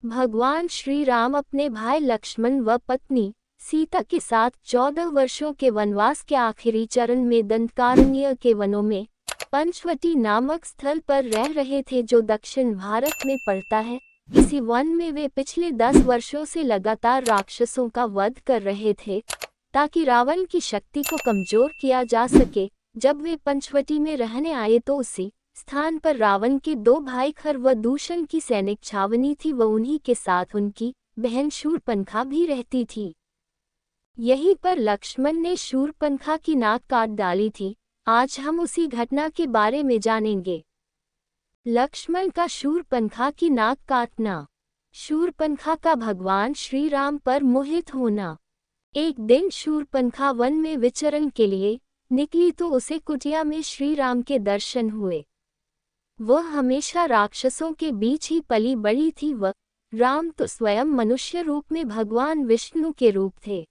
भगवान श्री राम अपने भाई लक्ष्मण व पत्नी सीता के साथ 14 वर्षों के वनवास के आखिरी चरण में दंडकारण्य के वनों में पंचवटी नामक स्थल पर रह रहे थे, जो दक्षिण भारत में पड़ता है। इसी वन में वे पिछले 10 वर्षों से लगातार राक्षसों का वध कर रहे थे, ताकि रावण की शक्ति को कमजोर किया जा सके। जब वे पंचवटी में रहने आए तो उसी स्थान पर रावण के 2 भाई खर व दूषण की सैनिक छावनी थी, व उन्हीं के साथ उनकी बहन शूरपणखा भी रहती थी। यहीं पर लक्ष्मण ने शूरपणखा की नाक काट डाली थी। आज हम उसी घटना के बारे में जानेंगे। लक्ष्मण का शूरपणखा की नाक काटना। शूरपणखा का भगवान श्री राम पर मोहित होना। एक दिन शूरपणखा वन में विचरण के लिए निकली तो उसे कुटिया में श्री राम के दर्शन हुए। वह हमेशा राक्षसों के बीच ही पली बड़ी थी, व राम तो स्वयं मनुष्य रूप में भगवान विष्णु के रूप थे।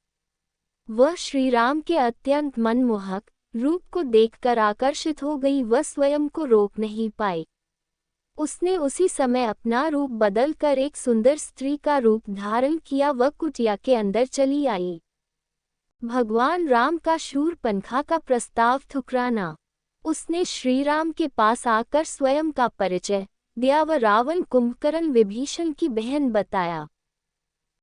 वह श्री राम के अत्यंत मनमोहक रूप को देखकर आकर्षित हो गई, वह स्वयं को रोक नहीं पाई। उसने उसी समय अपना रूप बदलकर एक सुंदर स्त्री का रूप धारण किया व कुटिया के अंदर चली आई। भगवान राम का शूरपणखा का प्रस्ताव ठुकराना। उसने श्री राम के पास आकर स्वयं का परिचय दिया व रावण कुंभकर्ण विभीषण की बहन बताया।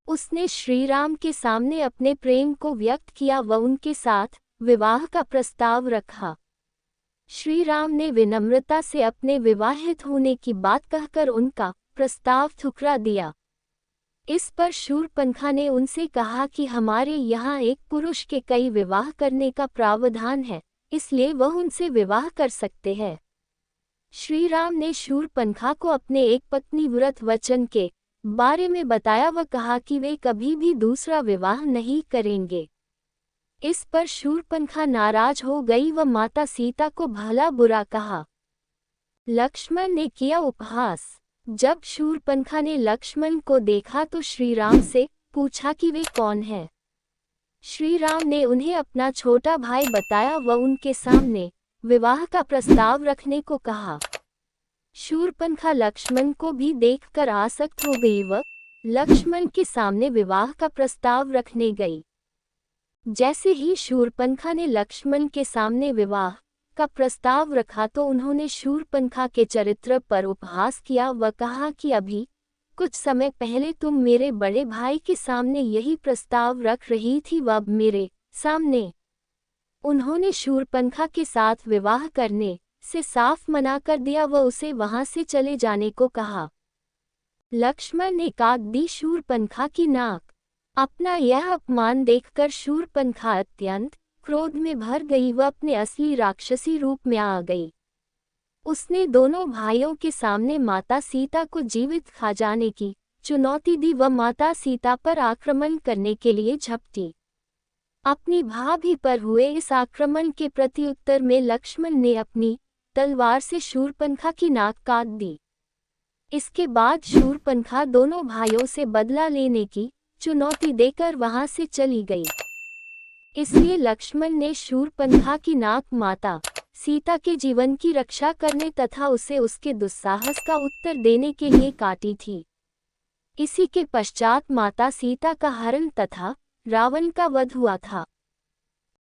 उसने श्री राम के सामने अपने प्रेम को व्यक्त किया व उनके साथ विवाह का प्रस्ताव रखा। श्री राम ने विनम्रता से अपने विवाहित होने की बात कहकर उनका प्रस्ताव ठुकरा दिया। इस पर शूरपणखा ने उनसे कहा कि हमारे यहाँ एक पुरुष के कई विवाह करने का प्रावधान है, इसलिए वह उनसे विवाह कर सकते हैं। श्री राम ने शूरपणखा को अपने एक पत्नी व्रत वचन के बारे में बताया व कहा कि वे कभी भी दूसरा विवाह नहीं करेंगे। इस पर शूरपणखा नाराज हो गई व माता सीता को भला बुरा कहा। लक्ष्मण ने किया उपहास। जब शूरपणखा ने लक्ष्मण को देखा तो श्री राम से पूछा कि वे कौन हैं। श्री राम ने उन्हें अपना छोटा भाई बताया व उनके सामने विवाह का प्रस्ताव रखने को कहा। शूरपणखा लक्ष्मण को भी देखकर आसक्त हो गई व लक्ष्मण के सामने विवाह का प्रस्ताव रखने गई। जैसे ही शूरपणखा ने लक्ष्मण के सामने विवाह का प्रस्ताव रखा तो उन्होंने शूरपणखा के चरित्र पर उपहास किया व कहा कि अभी कुछ समय पहले तुम मेरे बड़े भाई के सामने यही प्रस्ताव रख रही थी व अब मेरे सामने। उन्होंने शूरपणखा के साथ विवाह करने से साफ मना कर दिया व उसे वहां से चले जाने को कहा। लक्ष्मण ने काट दी शूरपणखा की नाक। अपना यह अपमान देखकर शूरपणखा अत्यंत क्रोध में भर गई व अपने असली राक्षसी रूप में आ गई। उसने दोनों भाइयों के सामने माता सीता को जीवित खा जाने की चुनौती दी व माता सीता पर आक्रमण करने के लिए झपटी। अपनी भाभी पर हुए इस आक्रमण के प्रत्युत्तर में लक्ष्मण ने अपनी तलवार से शूरपणखा की नाक काट दी। इसके बाद शूरपणखा दोनों भाइयों से बदला लेने की चुनौती देकर वहां से चली गई। इसलिए लक्ष्मण ने शूरपणखा की नाक माता सीता के जीवन की रक्षा करने तथा उसे उसके दुस्साहस का उत्तर देने के लिए काटी थी। इसी के पश्चात माता सीता का हरण तथा रावण का वध हुआ था।